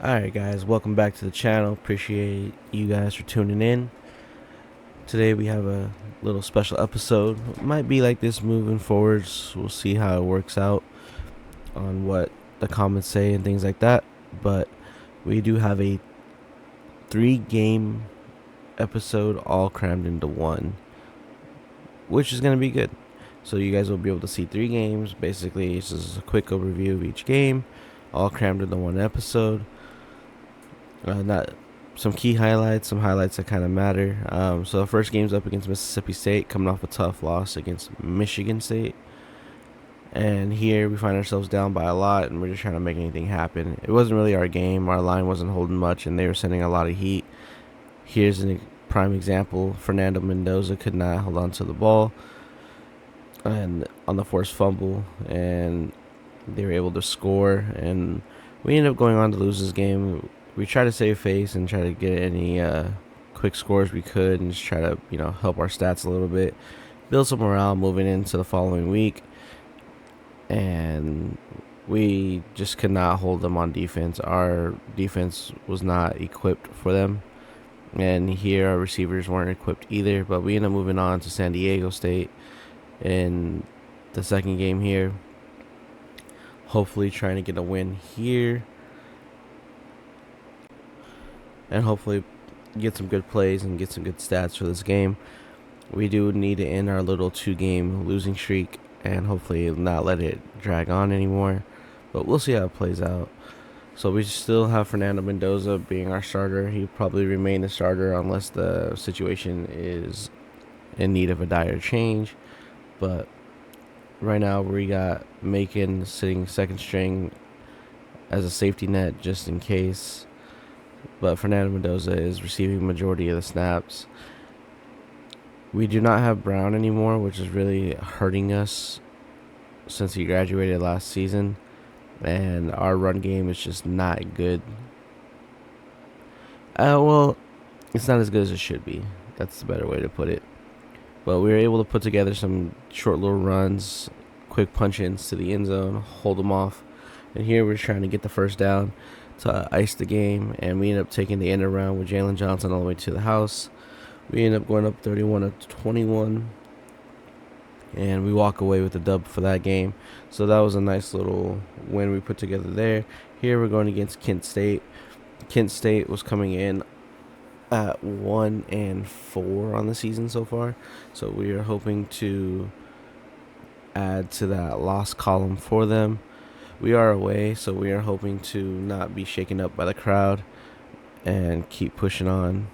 Alright guys, welcome back to the channel. Appreciate you guys for tuning in. Today we have a little special episode. It might be like this moving forwards. We'll see how it works out on what the comments say and things like that. But we do have a 3-game episode all crammed into one, which is going to be good. So you guys will be able to see 3 games. Basically, this is a quick overview of each game, all crammed into one episode. Not some key highlights, some highlights that kind of matter. So the first game's up against Mississippi State, coming off a tough loss against Michigan State. And here we find ourselves down by a lot, and we're just trying to make anything happen. It wasn't really our game. Our line wasn't holding much, and they were sending a lot of heat. Here's a prime example. Fernando Mendoza could not hold on to the ball and on the forced fumble, and they were able to score, and we ended up going on to lose this game. We tried to save face and try to get any quick scores we could, and just try to help our stats a little bit, build some morale moving into the following week. And we just could not hold them on defense. Our defense was not equipped for them, and here our receivers weren't equipped either. But we ended up moving on to San Diego State in the second game here, hopefully trying to get a win here and hopefully get some good plays and get some good stats for this game. We do need to end our little 2-game losing streak and hopefully not let it drag on anymore, but we'll see how it plays out. So we still have Fernando Mendoza being our starter. He'll probably remain the starter unless the situation is in need of a dire change. But right now we got Macon sitting second string as a safety net just in case. But Fernando Mendoza is receiving the majority of the snaps. We do not have Brown anymore, which is really hurting us since he graduated last season. And our run game is just not good. Well, it's not as good as it should be. That's the better way to put it. But we were able to put together some short little runs, quick punch-ins to the end zone, hold them off. And here we're trying to get the first down to ice the game, and we end up taking the end around with Jalen Johnson all the way to the house. We end up going up 31-21, and we walk away with the dub for that game. So that was a nice little win we put together there. Here we're going against Kent State. Kent State was coming in at 1-4 on the season so far, so we are hoping to add to that loss column for them. We are away, so we are hoping to not be shaken up by the crowd and keep pushing on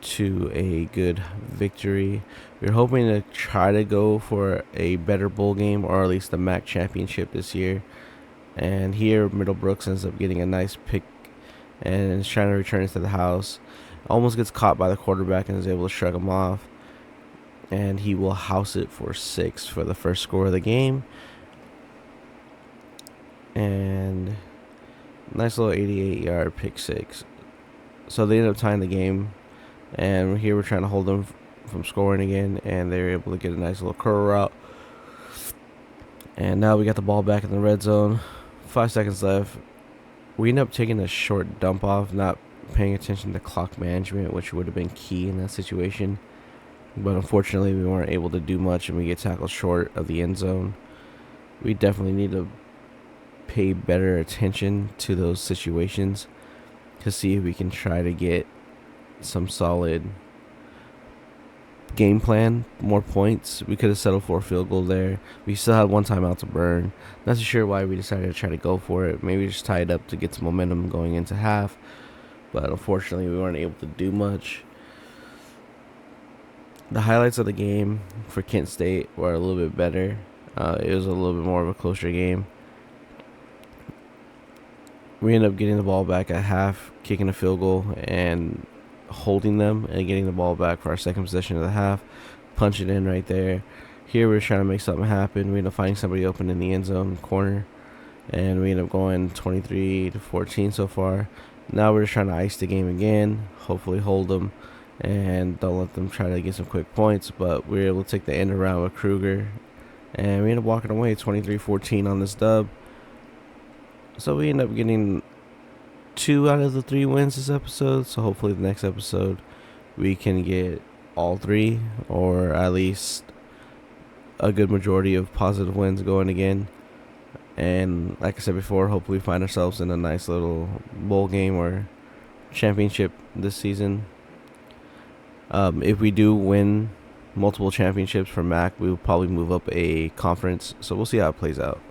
to a good victory. We're hoping to try to go for a better bowl game, or at least the MAC championship this year. And here Middlebrooks ends up getting a nice pick and is trying to return it to the house. Almost gets caught by the quarterback and is able to shrug him off. And he will house it for 6 for the first score of the game. And nice little 88-yard pick 6. So they end up tying the game, and here we're trying to hold them from scoring again, and they're able to get a nice little curl route. And now we got the ball back in the red zone. 5 seconds left. We end up taking a short dump off, not paying attention to clock management, which would have been key in that situation. But unfortunately, we weren't able to do much, and we get tackled short of the end zone. We definitely need to pay better attention to those situations to see if we can try to get some solid game plan, more points. We could have settled for a field goal there. We still had one timeout to burn. Not too sure why we decided to try to go for it. Maybe just tie it up to get some momentum going into half, but unfortunately we weren't able to do much. The highlights of the game for Kent State were a little bit better. It was a little bit more of a closer game. We end up getting the ball back at half, kicking a field goal and holding them and getting the ball back for our second possession of the half. Punch it in right there. Here we're trying to make something happen. We end up finding somebody open in the end zone corner, and we end up going 23-14 so far. Now we're just trying to ice the game again, hopefully hold them and don't let them try to get some quick points. But we were able to take the end around with Kruger, and we end up walking away 23-14 on this dub. So we end up getting 2 out of the 3 wins this episode, so hopefully the next episode we can get all 3, or at least a good majority of positive wins going again. And like I said before, hopefully we find ourselves in a nice little bowl game or championship this season. If we do win multiple championships for MAC, we will probably move up a conference, so we'll see how it plays out.